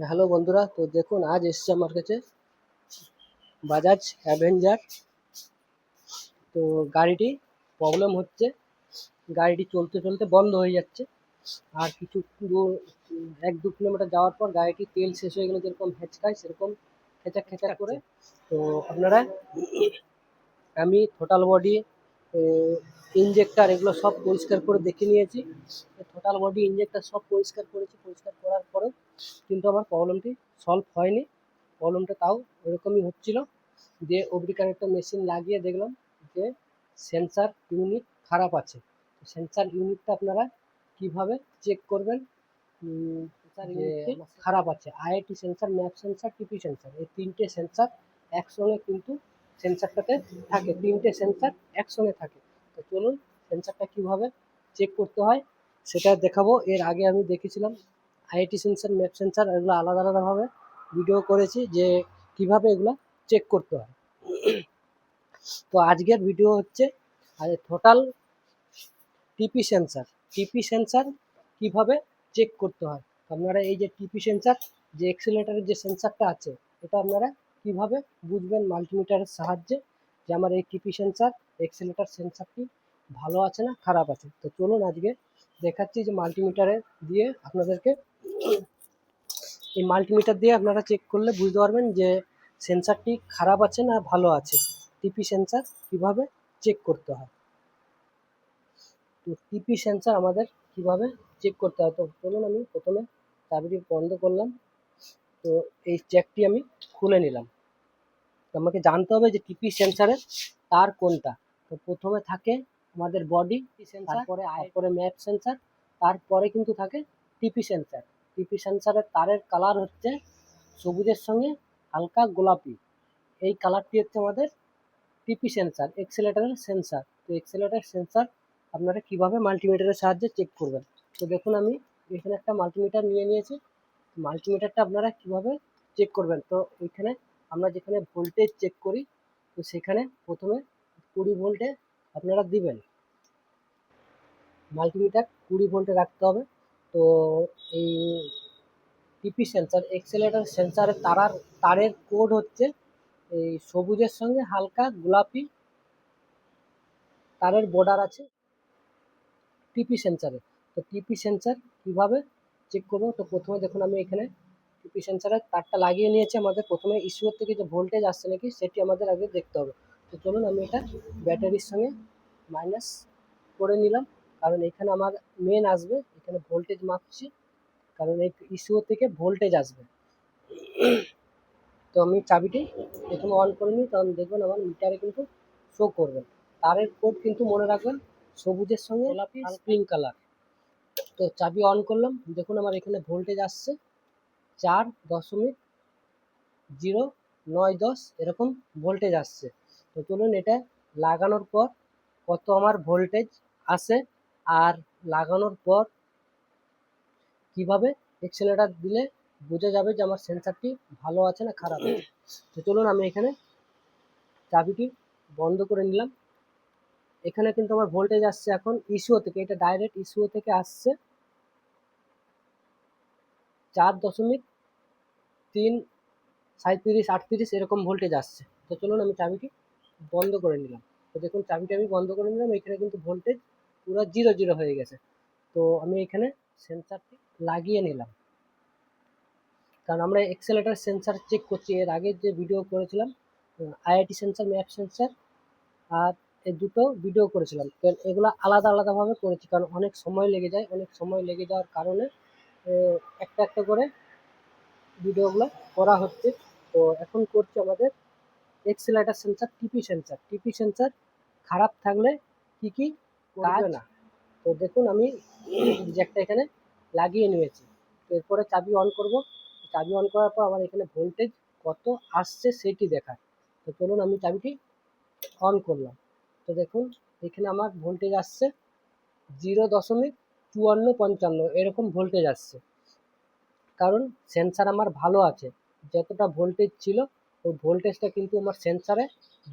Hello বন্ধুরা, তো দেখুন আজ এসছে আমার কাছে বাজাজ অ্যাভেঞ্জার। তো গাড়িটি প্রবলেম হচ্ছে, গাড়িটি চলতে চলতে বন্ধ হয়ে যাচ্ছে। আর কিছু দূর 1-2 কিলোমিটার যাওয়ার পর গাড়িটি তেল শেষ হয়ে গেলে যেরকম হেঁচকায় সেরকম খেচাক খেচাক করে। তো আপনারা, আমি টোটাল বডি, ইঞ্জেক্টার এগুলো সব পরিষ্কার করে দেখে নিয়েছি। টোটাল বডি ইঞ্জেক্টার সব পরিষ্কার করেছি, পরিষ্কার করার পরেও কিন্তু আমার প্রবলেমটি সলভ হয়নি। প্রবলেমটা তাও ওরকমই হচ্ছিল। দিয়ে ওব্রিকার একটা মেশিন লাগিয়ে দেখলাম যে সেন্সার ইউনিট খারাপ আছে। সেন্সার ইউনিটটা আপনারা কিভাবে চেক করবেন? সেন্সার ইউনিটটি খারাপ আছে। আইআইটি সেন্সার, ম্যাপ সেন্সার, টিপি সেন্সার, এই তিনটে সেন্সার একসঙ্গে কিন্তু সেন্সারটাতে থাকে, তিনটে সেন্সার একসঙ্গে থাকে। তো চলুন সেন্সারটা কিভাবে চেক করতে হয় সেটা দেখাবো। এর আগে আমি দেখেছিলাম আইআইটি সেন্সার, ম্যাপ সেন্সার, এগুলো আলাদা আলাদাভাবে ভিডিও করেছি যে কিভাবে এগুলো চেক করতে হয়। তো আজকের ভিডিও হচ্ছে টোটাল টিপি সেন্সার। টিপি সেন্সার কিভাবে চেক করতে হয়। আপনারা এই যে টিপি সেন্সার, যে এক্সিলারেটরের যে সেন্সারটা আছে, এটা আপনারা কিভাবে বুঝবেন মাল্টিমিটারের সাহায্যে যে আমার এই টিপি সেন্সার, এক্সিলারেটর সেন্সারটি ভালো আছে না খারাপ আছে। তো চলুন আজকে দেখাচ্ছি যে মাল্টিমিটারে দিয়ে আপনাদেরকে, এই মাল্টিমিটার দিয়ে আপনারা চেক করলে বুঝতে পারবেন যে সেন্সারটি খারাপ আছে না ভালো আছে। টিপি সেন্সার কিভাবে চেক করতে হয়। তো টিপি সেন্সার আমাদের কিভাবে চেক করতে হয়, তো চলুন আমি প্রথমে চাবিটি বন্ধ করলাম। তো এই জ্যাকটি আমি খুলে নিলাম। তো আমাকে জানতে হবে যে টিপি সেন্সারের তার কোনটা। তো প্রথমে থাকে আমাদের বডি সেন্সার, তারপরে ম্যাপ সেন্সার, তারপরে কিন্তু থাকে টিপি সেন্সার। টিপি সেন্সারের তারের কালার হচ্ছে সবুজের সঙ্গে হালকা গোলাপি। এই কালারটি হচ্ছে আমাদের টিপি সেন্সার, এক্সেলেটারের সেন্সার। তো এক্সেলেটার সেন্সার আপনারা কিভাবে মাল্টিমিটারের সাহায্যে চেক করবেন। তো দেখুন আমি এখানে একটা মাল্টিমিটার নিয়ে নিয়েছি। মাল্টিমিটারটা আপনারা কিভাবে চেক করবেন, তো এখানে আমরা যেখানে ভোল্টেজ চেক করি, তো সেখানে প্রথমে 20 ভোল্টে আপনারা দিবেন। মাল্টিমিটার 20 ভোল্টে রাখতে হবে। তো এই টিপি সেন্সার, এক্সেলেটার সেন্সারের তারের কোড হচ্ছে এই সবুজের সঙ্গে হালকা গোলাপি তারের বর্ডার আছে টিপি সেন্সারে। তো টিপি সেন্সার কিভাবে চেক করবো, তো প্রথমে দেখুন আমি এখানে টিপি সেন্সারের তারটা লাগিয়ে নিয়েছি। আমাদের প্রথমে ইস্যুর থেকে যে ভোল্টেজ আসছে নাকি সেটি আমাদের আগে দেখতে হবে। তো চলুন আমি এটা ব্যাটারির সঙ্গে মাইনাস করে নিলাম, কারণ এখানে আমার মেন আসবে, এখানে ভোল্টেজ মাপছি, কারণ এই ইস্যুর থেকে ভোল্টেজ আসবে। তো আমি চাবিটি প্রথমে অন করে নিই, তখন দেখবেন আমার মিটারে কিন্তু শো করবে। তারের কোড কিন্তু মনে রাখবেন সবুজের সঙ্গে গোলাপি স্প্রিং কালার। তো চাবি অন করলাম, দেখুন আমার এখানে ভোল্টেজ আসছে 4.090 এরকম ভোল্টেজ আসছে। তো চলুন এটা লাগানোর পর কত আমার ভোল্টেজ আসে, আর লাগানোর পর কিভাবে এক্সেলেটার দিলে বোঝা যাবে যে আমার সেন্সারটি ভালো আছে না খারাপ আছে। তো চলুন আমি এখানে চাবিটি বন্ধ করে নিলাম। এখানে কিন্তু আমার ভোল্টেজ আসছে এখন ইস্যু থেকে, এটা ডাইরেক্ট ইস্যু থেকে আসছে 4.3, 37, 38 এরকম ভোল্টেজ আসছে। তো চলুন আমি চাবিটি বন্ধ করে নিলাম। তো দেখুন চাবিটি আমি বন্ধ করে নিলাম, এখানে কিন্তু ভোল্টেজ পুরো 0 হয়ে গেছে। তো আমি এখানে সেন্সারটি লাগিয়ে নিলাম, কারণ আমরা এক্সেলেটার সেন্সার চেক করছি। এর আগে যে ভিডিও করেছিলাম আইআইটি সেন্সার, ম্যাপ সেন্সার, আর এই দুটো ভিডিও করেছিলাম। তো এগুলো আলাদা আলাদাভাবে করেছি, কারণ অনেক সময় লেগে যায়। অনেক সময় লেগে যাওয়ার কারণে একটা একটা করে ভিডিওগুলো করা হচ্ছে। তো এখন করছি আমাদের এক্সেলেটার সেন্সার, টিপি সেন্সার। টিপি সেন্সার খারাপ থাকলে কি কি করবে না, তো দেখুন আমি জ্যাকটা এখানে লাগিয়ে নিয়েছি। তো এরপরে চাবি অন করব। চাবি অন করার পর আমার এখানে ভোল্টেজ কত আসছে সেটি দেখায়। তো চলুন আমি চাবিটি অন করলাম। তো দেখুন এখানে আমার ভোল্টেজ আসছে 0.5455 এরকম ভোল্টেজ আসছে, কারণ সেন্সার আমার ভালো আছে। যতটা ভোল্টেজ ছিল ওই ভোল্টেজটা কিন্তু আমার সেন্সারে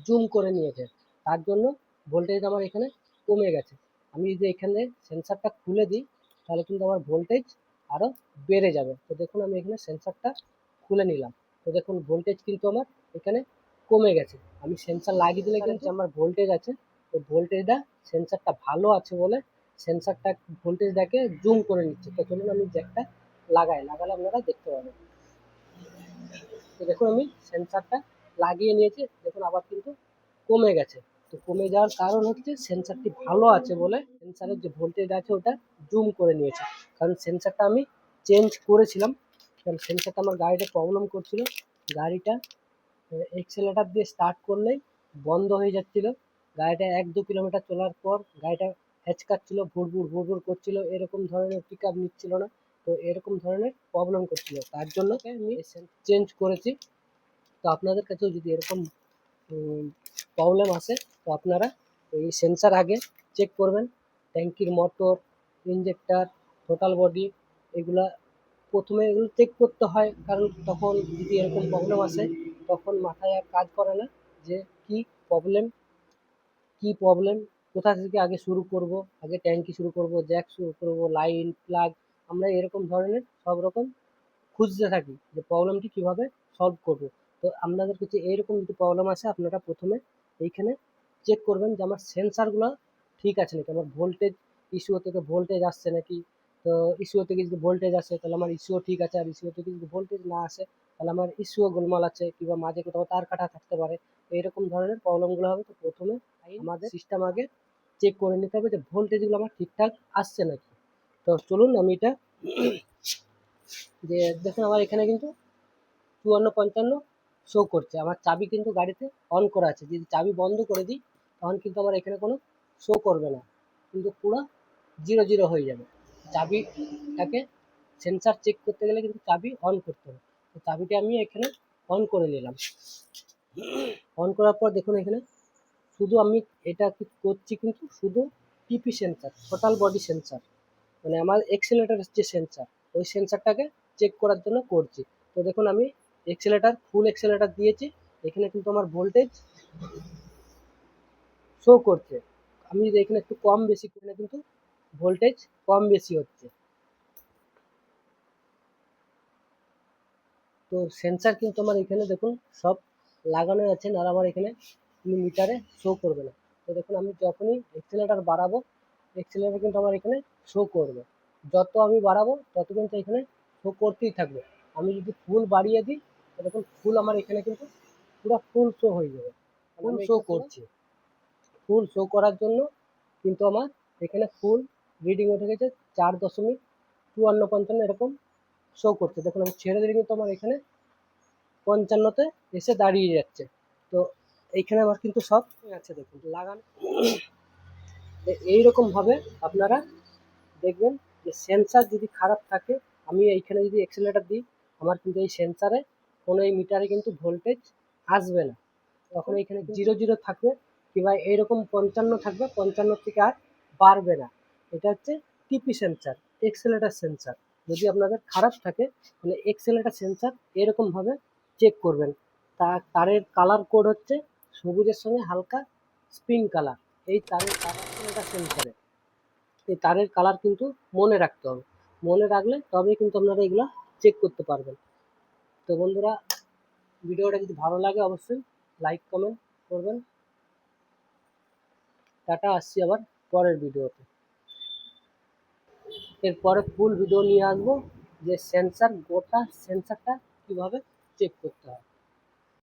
জুম করে নিয়েছে, তার জন্য ভোল্টেজ আমার এখানে কমে গেছে। আমি যদি এখানে সেন্সারটা খুলে দিই তাহলে কিন্তু আমার ভোল্টেজ আরও বেড়ে যাবে। তো দেখুন আমি এখানে সেন্সারটা খুলে নিলাম। তো দেখুন ভোল্টেজ কিন্তু আমার এখানে কমে গেছে। আমি সেন্সার লাগিয়ে দিলে কিন্তু আমার ভোল্টেজ আছে, তো ভোল্টেজটা সেন্সারটা ভালো আছে বলে সেন্সারটা ভোল্টেজটাকে জুম করে নিচ্ছে। তো চলুন আমি জ্যাকটা লাগালে আপনারা দেখতে পাবেন। তো দেখুন আমি সেন্সারটা লাগিয়ে নিয়েছি, দেখুন আবার কিন্তু কমে গেছে। তো কমে যাওয়ার কারণ হচ্ছে সেন্সারটি ভালো আছে বলে সেন্সারের যে ভোল্টেজ আছে ওটা জুম করে নিয়েছে। কারণ সেন্সারটা আমি চেঞ্জ করেছিলাম, কারণ সেন্সারটা আমার গাড়িটা প্রবলেম করছিল। গাড়িটা এক্সেলেটার দিয়ে স্টার্ট করলেই বন্ধ হয়ে যাচ্ছিল। গাড়িটা 1-2 কিলোমিটার চলার পর গাড়িটা হ্যাচকাচ্ছিল, ভুড়ভুড় করছিল, এরকম ধরনের পিক আপ নিচ্ছিল না। তো এরকম ধরনের প্রবলেম করছিল, তার জন্য আমি চেঞ্জ করেছি। তো আপনাদের কাছেও যদি এরকম প্রবলেম আসে তো আপনারা এই সেন্সার আগে চেক করবেন। ট্যাঙ্কির মোটর, ইঞ্জেক্টর, টোটাল বডি এগুলা প্রথমে এগুলো চেক করতে হয়, কারণ তখন যদি এরকম প্রবলেম আসে তখন মাথায় আর কাজ করে না যে কি প্রবলেম কোথা থেকে আগে শুরু করব, আগে ট্যাঙ্কি শুরু করব, জ্যাক শুরু করব, লাইন প্লাগ, আমরা এরকম ধরনের সব রকম খুঁজতে থাকি যে প্রবলেমটি কীভাবে সলভ করব। তো আপনাদের কাছে এইরকম যদি প্রবলেম আসে আপনারা প্রথমে এইখানে চেক করবেন যে আমার সেন্সারগুলো ঠিক আছে নাকি, আমার ভোল্টেজ ইস্যু থেকে ভোল্টেজ আসছে নাকি। তো ইস্যু থেকে যদি ভোল্টেজ আসে তাহলে আমার ইস্যুও ঠিক আছে, আর ইস্যু থেকে যদি ভোল্টেজ না আসে তাহলে আমার ইস্যুও গোলমাল আছে, কিংবা মাঝে কোথাও তার কাটা থাকতে পারে। এইরকম ধরনের প্রবলেমগুলো হবে। তো প্রথমে আমাদের সিস্টেম আগে চেক করে নিতে হবে যে ভোল্টেজগুলো আমার ঠিকঠাক আসছে নাকি। তো চলুন আমি এটা যে দেখুন আমার এখানে কিন্তু 54-55 শো করছে। আমার চাবি কিন্তু গাড়িতে অন করা আছে, যদি চাবি বন্ধ করে দিই তখন কিন্তু আমার এখানে কোনো শো করবে না, কিন্তু পুরো 0 হয়ে যাবে। চাবিটাকে সেন্সার চেক করতে গেলে কিন্তু চাবি অন করতে হবে। তো চাবিটা আমি এখানে অন করে নিলাম। অন করার পর দেখুন এখানে শুধু আমি এটা করছি কিন্তু শুধু টিপি সেন্সার, টোটাল বডি সেন্সার, মানে আমার এক্সেলেটারের যে সেন্সার ওই সেন্সারটাকে চেক করার জন্য করছি। তো দেখুন আমি ফুল এক্সেলেটার দিয়েছি, এখানে কিন্তু আমার ভোল্টেজ শো করছে। আমি যদি এখানে একটু কম বেশি করলে কিন্তু ভোল্টেজ কম বেশি হচ্ছে। তো সেন্সার কিন্তু আমার এখানে দেখুন সব লাগানো আছে, আর আমার এখানে মিটারে শো করবে না। তো দেখুন আমি যখনই এক্সেলেটার বাড়াবো এক্সেলেটার কিন্তু আমার এখানে শো করবে, যত আমি বাড়াবো তত কিন্তু এখানে শো করতেই থাকবে। আমি যদি ফুল বাড়িয়ে দিই তো দেখুন ফুল আমার এখানে কিন্তু পুরো ফুল শো হয়ে যাবে, ফুল শো করছে। ফুল শো করার জন্য কিন্তু আমার এখানে ফুল রিডিং উঠে গেছে 4.54-55 এরকম শো করছে। দেখুন আমি ছেড়ে দিলে কিন্তু আমার এখানে 55-তে এসে দাঁড়িয়ে যাচ্ছে। তো এইখানে আমার কিন্তু সব আছে দেখুন লাগানো। এইরকমভাবে আপনারা দেখবেন যে সেন্সার যদি খারাপ থাকে, আমি এইখানে যদি এক্সেলেটার দিই আমার কিন্তু এই সেন্সারে কোনো এই মিটারে কিন্তু ভোল্টেজ আসবে না, তখন এইখানে 0 থাকবে, কিংবা এইরকম 55 থাকবে, 55 থেকে আর বাড়বে না। এটা হচ্ছে টিপি সেন্সার, এক্সেলেটার সেন্সার। যদি আপনাদের খারাপ থাকে তাহলে এক্সেলেটার সেন্সার এরকমভাবে চেক করবেন। তারের কালার কোড হচ্ছে সবুজের সঙ্গে হালকা স্পিন কালার, এই তারের কালার এক্সেলেটার সেন্সারে এই তারের কালার কিন্তু মনে রাখতে হবে, মনে রাখলে তবেই কিন্তু আপনারা এগুলো চেক করতে পারবেন। তো বন্ধুরা ভিডিওটা যদি ভালো লাগে অবশ্যই লাইক কমেন্ট করবেন। টাটা, আসছি আবার পরের ভিডিওতে। এরপরে ফুল ভিডিও নিয়ে আসবো যে গোটা সেন্সারটা কীভাবে